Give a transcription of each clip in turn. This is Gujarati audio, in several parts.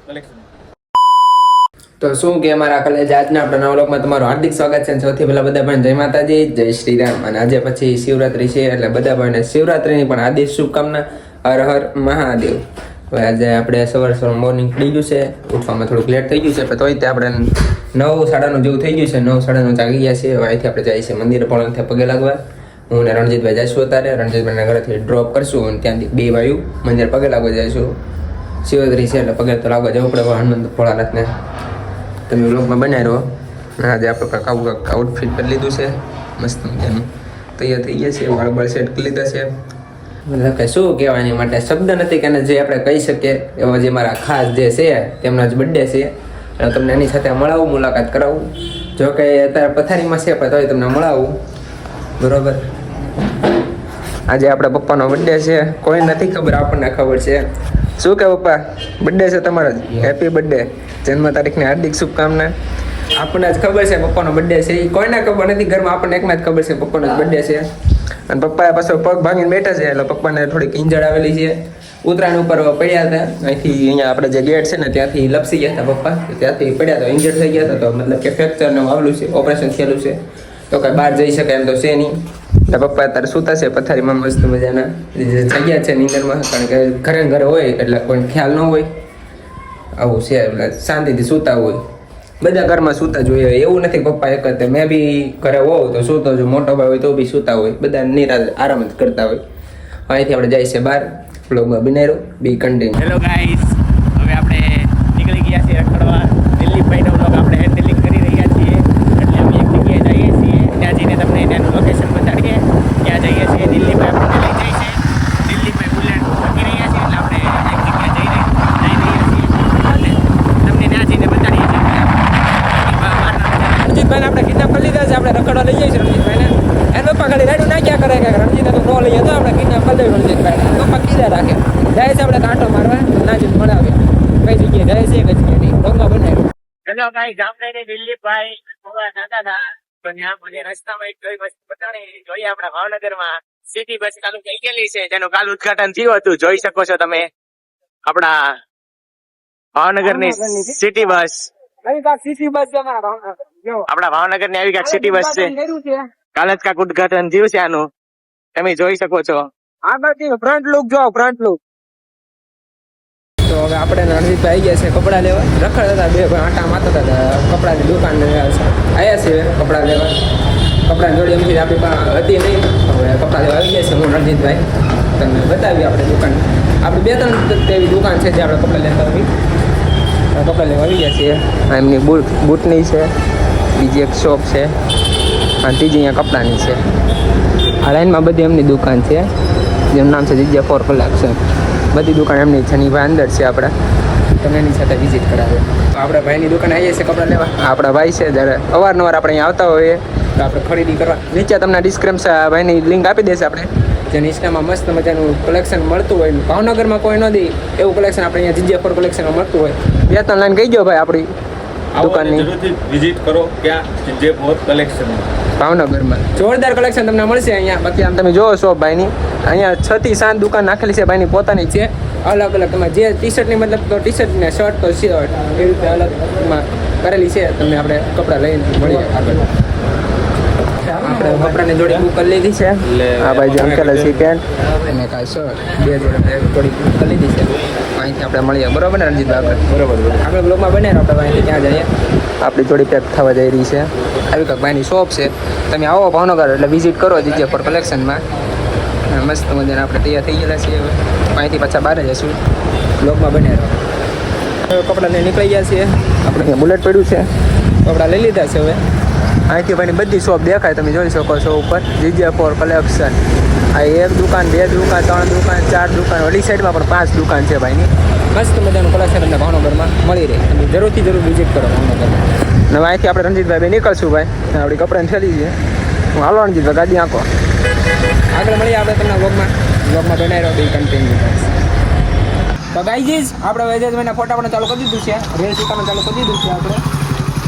કલેક્શન. તો શું કે અમારા કલેજ આજના આપણા નવા વ્લોગમાં તમારું હાર્દિક સ્વાગત છે. સૌથી પહેલા બધા ભાઈને જય માતાજી, જય શ્રી રામ. અને આજે પછી શિવરાત્રી છે એટલે બધા ભાઈને શિવરાત્રીની પણ હાર્દિક શુભકામના. હર હર મહાદેવ. હવે આજે આપણે સવાર મોર્નિંગ થઈ ગયું છે, ઉઠવામાં થોડુંક લેટ થઈ ગયું છે, પણ તોય તે આપણે 9:30 જેવું થઈ ગયું છે. 9:30 જાગી ગયા છે. હવે અહીંથી આપણે જઈએ છીએ મંદિરે પણ પગે લાગવા. હું ને રણજીતભાઈ જઈશું. અત્યારે રણજીતભાઈના ઘરેથી ડ્રોપ કરશું અને ત્યાંથી બે વાયુ મંદિર પગે લાગવા જઈશું. શિવરાત્રી છે એટલે પગે તો લાગવા જવું પડે હનુમાન ભોળાનાથને. તમે વ્લોગમાં બનાવી રહો. આજે આપણે કાંઈક આવું આઉટફિટ કરી લીધું છે મસ્ત મજાનું. તૈયાર થઈ ગયા છે, વાળ બાળ સેટ કરી લીધા છે. મતલબ કે શું કહેવાય એની માટે શબ્દ નથી કે જે આપણે કહી શકીએ. એવા જે મારા ખાસ જે છે તેમનો જ બર્થડે છે એટલે તમને એની સાથે મળાવું, મુલાકાત કરાવું. જો કે અત્યારે પથારીમાં છે પણ તોય તમને મળાવું. બરોબર. આજે આપણા પપ્પાનો બર્થડે છે. કોઈ નથી ખબર, આપણને ખબર છે. શું કે પપ્પા, બર્થડે છે તમારો જ. હેપી બર્થડે, જન્મ તારીખની હાર્દિક શુભકામના. આપણને જ ખબર છે પપ્પાનો બર્થડે છે. એ કોઈને ખબર નથી ઘરમાં, આપણને એકને જ ખબર છે પપ્પાનો જ બર્થડે છે. અને પપ્પા પાછો પગ ભાંગીને બેઠા છે એટલે પપ્પાને થોડીક ઇંજળ આવેલી છે. ઉત્તરાયણ ઉપર પડ્યા હતા. અહીંથી અહીંયા આપણે જે ગેટ છે ને ત્યાંથી લપસી ગયા હતા પપ્પા. ત્યાંથી પડ્યા હતા, ઇન્જર્ડ થઈ ગયા હતા. તો મતલબ કે ફ્રેક્ચરને આવેલું છે, ઓપરેશન થયેલું છે. તો કાંઈ બહાર જઈ શકાય એમ તો છે નહીં. એટલે પપ્પા અત્યારે સૂતા છે પથારીમાં મસ્ત મજાના. જગ્યા છે નીંદરમાં, કારણ કે ઘરે હોય એટલે કોઈ ખ્યાલ ન હોય. આવું છે એટલે શાંતિથી સૂતા હોય. બધા ઘરમાં સૂતા જોઈએ એવું નથી. પપ્પા એક જ, મેં બી ઘરે હોઉં તો સૂતો છું, મોટો ભાઈ હોય તો બી સૂતા હોય. બધા નિરાશ આરામ જ કરતા હોય. અહીંથી આપણે જાય છે બહાર. વ્લોગમાં બનાવ્યો બી કન્ટિન્યુ. હેલો ગાઈસ, હવે આપણે નીકળી ગયા છીએ રખડવા. દિલ્હીભાઈનો વ્લોગ આપણે હેન્ડલિંગ કરી રહ્યા છીએ. એટલે અમે એક જગ્યાએ જઈએ છીએ, ત્યાં જઈને તમને ત્યાંનું લોકેશન બતાડીએ. ત્યાં જઈએ છીએ દિલ્હીભાઈ આપણને લઈ જાય છે. દિલ્હીભાઈ બુલેટ મૂકી રહ્યા છે એટલે આપણે એક જગ્યાએ જઈ રહ્યા છીએ અને તમને ત્યાં જઈને બતાડીએ છીએ. રણજીતભાઈને આપણે કિડનેપ કરી લીધા છે. આપણે રખડવા લઈ જઈએ છીએ રણજીતભાઈને. એના પપ્પા ખાલી રાઈડું નાખ્યા કરે કે રણજીતને તો ન લઈએ તો આપણે કિડનેપ કરી દઈએ રણજીતભાઈને. પપ્પા કીધા રાખે જાય છે આપણે કાંટો મારવા ના જઈને મળાવીએ. કઈ જગ્યાએ જાય છે, કઈ જગ્યાએ નહીં. ડોંગમાં બનાવ્યું. હેલો ગાઈસ, આપણે દિલ્હીભાઈ મોવા જતા હતા તો ત્યાં મને રસ્તામાં એક જોઈ બસ બતાડી. જોઈએ આપણા ભાવનગરમાં સિટી બસ ચાલુ થઈ ગયેલી છે, જેનું કાલ ઉદઘાટન થયું હતું. જોઈ શકો છો તમે આપણા ભાવનગરની સિટી બસ. આપણા ભાવનગર ની આવી કાંઈક સિટી બસ છે. કાલે જ કાંઈક ઉદઘાટન થયું છે આનું, તમે જોઈ શકો છો. આગળથી ફ્રન્ટ લુક જો, ફ્રન્ટ લુક. તો હવે આપણે રણજીતભાઈ આવી ગયા છે કપડાં લેવા. રખડતા હતા બે ભાઈ, આટા મારતા હતા. કપડાની દુકાન આવ્યા છે કપડાં લેવા. કપડાની જોડી એમથી આપણી પાસે હતી નહીં. હવે કપડાં લેવા આવી ગયા છે હું રણજીતભાઈ. તમને બતાવી આપણે દુકાન. આપણી 2-3 એવી દુકાન છે જે આપણે કપડાં લેતા હોય. કપડાં લેવા આવી ગયા છીએ. એમની બૂટની છે, બીજી એક શોપ છે અને ત્રીજી અહીંયા કપડાની છે. આ લાઈનમાં બધી એમની દુકાન છે જેનું નામ છે જગ્યા ફોર કલેક્શન. બધી દુકાન એમની છે. ની ભાઈ અંદર છે આપણા, તમે એની સાથે વિઝિટ કરાવે. તો આપણે ભાઈની દુકાને આવીએ છીએ કપડાં લેવા. આપણા ભાઈ છે, જ્યારે અવારનવાર આપણે અહીંયા આવતા હોઈએ તો આપણે ખરીદી કરવા. નીચે તમને ડિસ્ક્રિપ્શન ભાઈની લિંક આપી દેશે આપણે. જેને ઇન્સ્ટામાં મસ્ત મજાનું કલેક્શન મળતું હોય. ભાવનગરમાં કોઈ ન દે એવું કલેક્શન આપણે અહીંયા જગ્યા ફોર કલેક્શનમાં મળતું હોય. 2-3 લાઈન કહી ગયો ભાઈ આપણી દુકાનની. જરૂરથી વિઝિટ કરો ક્યાં જે ફોર કલેક્શન ભાવનગરમાં જોરદાર કલેક્શન તમને મળશે અહીંયા. બાકી આમ તમે જોવો શોપ ભાઈની, અહીંયા 6 થી 7 દુકાન નાખેલી છે ભાઈની પોતાની છે. અલગ અલગ તમે જે ટી શર્ટની મતલબ તો ટી શર્ટ ને શર્ટ તો શર્ટ એવી રીતે અલગમાં કરેલી છે. તમને આપણે કપડાં લઈને મળીએ આગળ. આપણે કપડાની જોડી બુક કરી લીધી છે. હા ભાઈ, જેમ કે સેકન્ડ અને કાંઈ શર્ટ 2 જોડી બુક કરી લીધી છે. અહીંથી આપણે મળીએ. બરોબર ને રણજીતભાઈ? આગળ બરોબર. આપણે બ્લોગમાં બને આપણે અહીંથી ત્યાં જઈએ. આપણી જોડી પેક થવા જઈ રહી છે. આવી કાંઈક ભાઈની શોપ છે. તમે આવો ભાવનગર એટલે વિઝિટ કરો જગ્યા પર કલેક્શનમાં. મસ્ત મજાને આપણે તૈયાર થઈ ગયેલા છીએ. હવે અહીંથી પાછા બહાર જઈશું. બ્લોગમાં બને રહો. કપડાં લઈને નીકળી ગયા છીએ. આપણે અહીંયા બુલેટ પડ્યું છે, કપડાં લઈ લીધા છે. હવે અહીંથી ભાઈની બધી શોપ દેખાય, તમે જોઈ શકો છો ઉપર જગ્યા ફોર કલેક્શન. આ 1 દુકાન, 2 દુકાન, 3 દુકાન, 4 દુકાન, ઓલી સાઈડમાં પણ 5 દુકાન છે ભાઈની. મસ્ત મજાનું કલેક્શન તમને ભાવનગરમાં મળી રહે. તમે જરૂરથી જરૂર વિઝિટ કરો ભાવનગરમાં. હવે અહીંથી આપણે રણજીતભાઈ નીકળશું ભાઈ. આપણી કપડાની થેલી છે. હું હાલો રણજીતભાઈ, ગાડી આંકો. આગળ મળીએ આપણે તમને વ્લોગમાં બનાવી રહ્યો બી કન્ટિન્યુ. તો ગાઈઝ આપણે વેજેસભાઈના ફોટા પણ ચાલુ કરી દીધું છે. રીલ શીખવાનું ચાલુ કરી દીધું છે આપણે.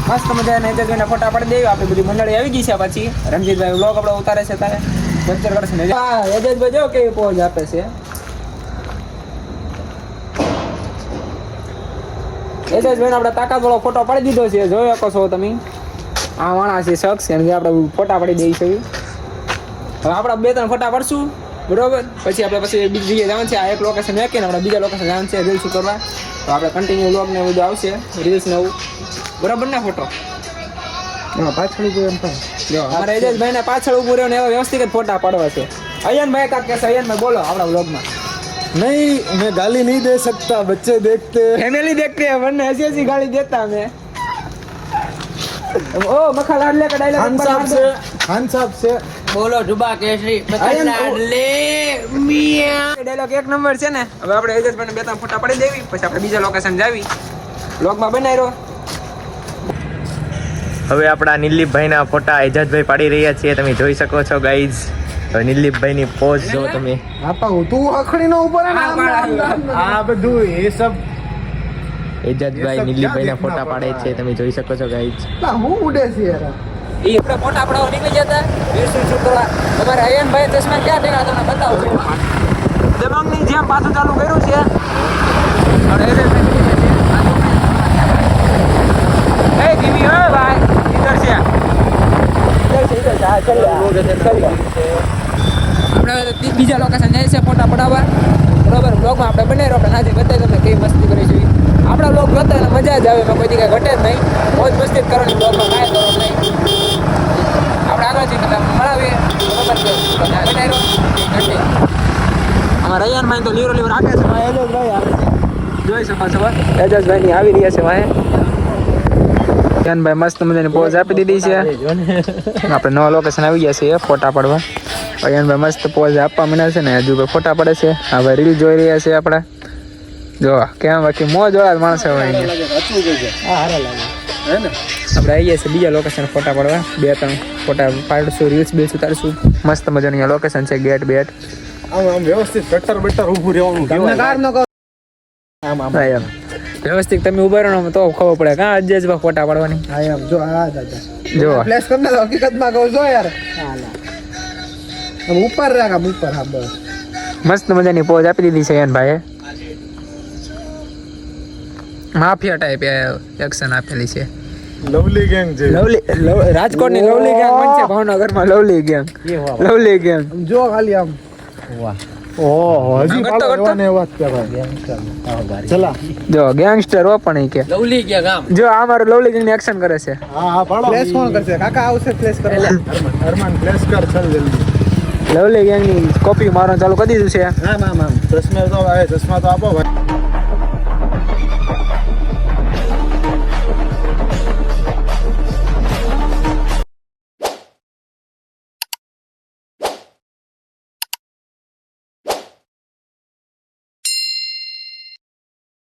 મસ્ત મજાના વેજેસભાઈના ફોટા પાડી દેવા. આપણે બધી મંડળી આવી ગઈ છે. પછી રણજીતભાઈ વ્લોગ આપણે ઉતારે છે ત્યારે લેક્ચર કરશે ને. હા, વેજેસભાઈ જો કેવી પોઝ આપે છે. એજેશભાઈ આપણે તાકાતવાળો ફોટો પાડી દીધો છે, જોઈ શકો છો તમે. આ વાણા છે શખ્સ, એમ કે આપણે ફોટા પાડી દઈશું. હવે આપણે 2-3 ફોટા પાડશું, બરોબર. પછી આપણે બીજી જગ્યાએ જવાનું છે. આ એક લોકેશન મેકીને આપણે બીજા લોકેશન જવાનું છે રીલ્સ કરવા. તો આપણે કન્ટિન્યુ વ્લોગ ને બધું આવશે, રીલ્સ ને એવું, બરોબર ને. ફોટો પાછળ ઉભો એમ પણ જો અમારે એજેશભાઈ ને પાછળ ઉભું રહ્યો ને એવા વ્યવસ્થિત જ ફોટા પાડવા છે. અયનભાઈ કાક કહેશે, અયનભાઈ બોલો આપણા વ્લોગમાં. नहीं मैं गाली नहीं दे सकता, बच्चे देखते फैमिली देखते हैं वरना ऐसी ऐसी गाली देता मैं. ओ मक्खा लाडले का डायलॉग खान साहब से બોલો ડુબા કેસરી ડાયલોગ એક નંબર છે ને. હવે આપણે એજેશભાઈને 2-3 ફોટા પાડી દેવી, પછી આપણે બીજા લોકેશન જાવી, વ્લોગમાં બનાવી રહ્યો. હવે આપણા નિલીપભાઈના ફોટા એજાજભાઈ પાડી રહ્યા છીએ, તમે જોઈ શકો છો ગાઈઝ. હવે નિલીપભાઈની પોઝ જો તમે. આપા તું આખડી નો ઉપર આ બધું એ સબ એજાજભાઈ નિલીપભાઈના ફોટા પાડે છે, તમે જોઈ શકો છો ગાઈઝ. હું ઉડે છે યાર. એ આપણે ફોટા પડાવવા નીકળી જતા રીલ્સ શૂટ કરવા. તમારે અયનભાઈ ચશ્મા ક્યાં ટેકા તમને બતાવું છું. દબંગની જેમ પાછું ચાલુ કર્યું છે. અને એ ધીમી હો ભાઈ, ઇધર છે આપણે બીજા લોકેશન જાય છે ફોટા પડાવવા, બરોબર. બ્લોગમાં આપણે બનાવી આપણે નાજી બતાવી તમને કઈ મસ્તી કરી છે. આપણા બ્લોગ જોતા એટલે મજા જ આવે, એમાં કોઈ કાંઈ ઘટે જ નહીં. મોજ મસ્તી જ કરવાની, બ્લોગમાં કાંઈ કરવાનું નહીં. આપણે આગળ જઈને મળાવીએ, બરોબર છે. બનાવી ઘટે અમારા રૈયાનભાઈ તો લીવર રાખે છે. એજેશભાઈ આવે છે, જોઈ શકો છો. એજેશભાઈની આવી રહ્યા છે વાહે. ભાઈ મસ્ત મજાની પોઝ આપી દીધી છે. આપણે નવા લોકેશન આવી ગયા છે ફોટા પડવા. અયનભાઈ મસ્ત પોઝ આપવા માંડ્યા છે ને હજુ ભાઈ ફોટા પડે છે. હવે રીલ જોઈ રહ્યા છે આપણા. જો કેમ બાકી મોજ વાળા માણસો હોય. આપણે આવીએ છીએ બીજા લોકેશન ફોટા પડવા. 2-3 ફોટા પાડશું, રીલ્સ બીલ્સ ઉતારશું. મસ્ત મજાની લોકેશન છે. ગેટ બેટ આમ વ્યવસ્થિત કટર બટર ઊભું રહેવાનું. તમને કાર નો આમ એમ વ્યવસ્થિત તમે ઉભા રહો તો ખબર પડે કાં અજેશભાઈ ફોટા પાડવાની. હા એમ જો આ દાદા જો પ્લેસ કરને તો હકીકતમાં કહું છો યાર. આમ ઉપર રાખ, આમ ઉપર. હા બસ મસ્ત મજાની પોઝ આપી દીધી છે અયનભાઈએ. માફિયા ટાઈપ એક્શન આપેલી છે. લવલી ગેંગ છે. રાજકોટની લવલી ગેંગ બનશે ભાવનગરમાં. Lovely gang, lovely gang. જો ખાલી આમ વાહ. ઓહો હજી કરતો, કરતો. પાડવાને વાત કરાય. ચલા જો ગેંગસ્ટર હો પણ ઈ કે લવલી ગયા ગામ. જો આ મારું લવલી ગેંગ એક્શન કરે છે. હા હા પાડો. પ્લેસ કોણ કરશે? કાકા આવશે પ્લેસ કરવા. અરમાન પ્લેસ કર ચલ જલ્દી. લવલી ગેંગ ની કોપી મારવાનું ચાલુ કરી દીધું છે. હા ચશ્મા તો આવે, ચશ્મા તો આપો ભાઈ.